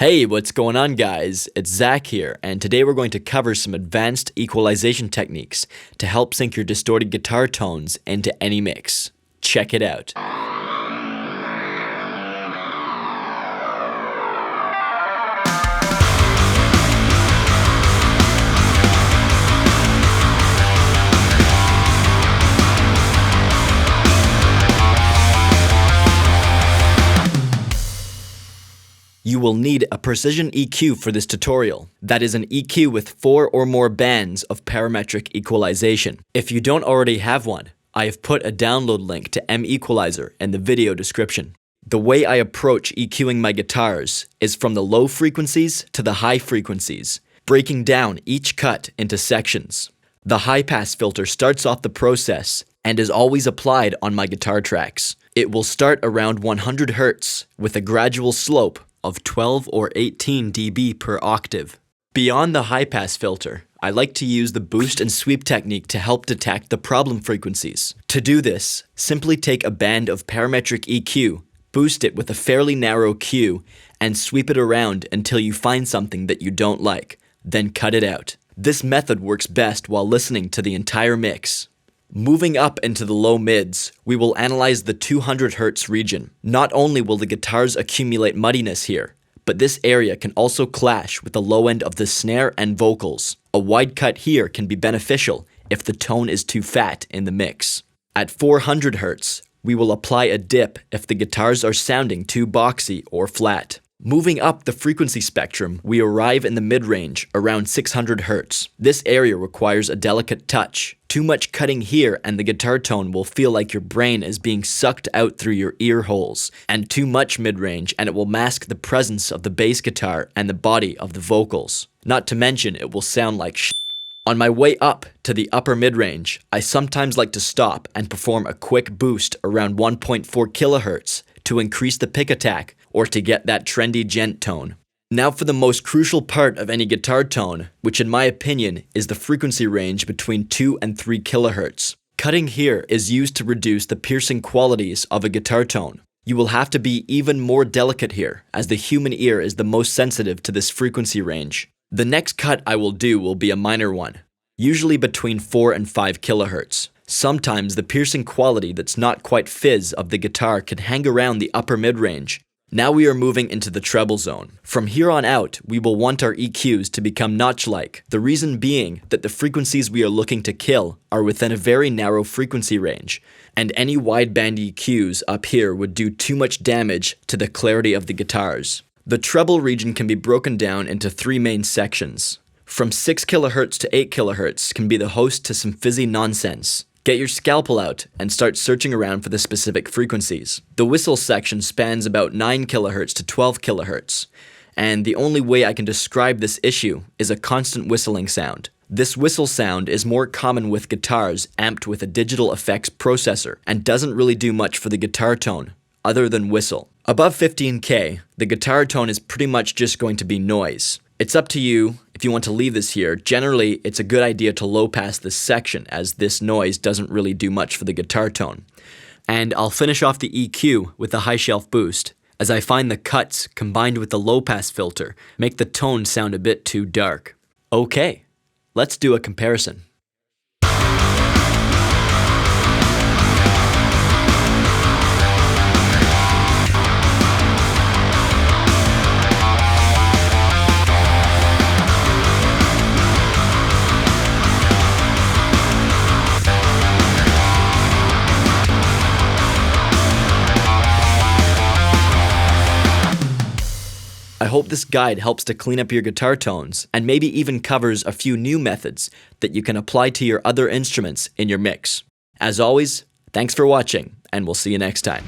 Hey, what's going on guys? It's Zach here, and today we're going to cover some advanced equalization techniques to help sync your distorted guitar tones into any mix. Check it out. You will need a precision EQ for this tutorial. That is an EQ with 4 or more bands of parametric equalization. If you don't already have one, I have put a download link to MEqualizer in the video description. The way I approach EQing my guitars is from the low frequencies to the high frequencies, breaking down each cut into sections. The high-pass filter starts off the process and is always applied on my guitar tracks. It will start around 100 Hz with a gradual slope of 12 or 18 dB per octave. Beyond the high-pass filter, I like to use the boost and sweep technique to help detect the problem frequencies. To do this, simply take a band of parametric EQ, boost it with a fairly narrow Q, and sweep it around until you find something that you don't like, then cut it out. This method works best while listening to the entire mix. Moving up into the low mids, we will analyze the 200 Hz region. Not only will the guitars accumulate muddiness here, but this area can also clash with the low end of the snare and vocals. A wide cut here can be beneficial if the tone is too fat in the mix. At 400 Hz, we will apply a dip if the guitars are sounding too boxy or flat. Moving up the frequency spectrum, we arrive in the mid-range, around 600 Hz. This area requires a delicate touch. Too much cutting here and the guitar tone will feel like your brain is being sucked out through your ear holes, and too much mid-range and it will mask the presence of the bass guitar and the body of the vocals. Not to mention, it will sound like shit. On my way up to the upper mid-range, I sometimes like to stop and perform a quick boost around 1.4 kHz to increase the pick attack or to get that trendy gent tone. Now for the most crucial part of any guitar tone, which in my opinion is the frequency range between 2 and 3 kHz. Cutting here is used to reduce the piercing qualities of a guitar tone. You will have to be even more delicate here, as the human ear is the most sensitive to this frequency range. The next cut I will do will be a minor one, usually between 4 and 5 kHz. Sometimes the piercing quality that's not quite fizz of the guitar can hang around the upper mid-range. Now we are moving into the treble zone. From here on out, we will want our EQs to become notch-like. The reason being that the frequencies we are looking to kill are within a very narrow frequency range, and any wideband EQs up here would do too much damage to the clarity of the guitars. The treble region can be broken down into 3 main sections. From 6 kHz to 8 kHz can be the host to some fizzy nonsense. Get your scalpel out and start searching around for the specific frequencies. The whistle section spans about 9 kHz to 12 kHz, and the only way I can describe this issue is a constant whistling sound. This whistle sound is more common with guitars amped with a digital effects processor and doesn't really do much for the guitar tone, other than whistle. Above 15K, the guitar tone is pretty much just going to be noise. It's up to you if you want to leave this here. Generally, it's a good idea to low pass this section as this noise doesn't really do much for the guitar tone. And I'll finish off the EQ with the high shelf boost, as I find the cuts combined with the low pass filter make the tone sound a bit too dark. Okay, let's do a comparison. I hope this guide helps to clean up your guitar tones and maybe even covers a few new methods that you can apply to your other instruments in your mix. As always, thanks for watching, and we'll see you next time.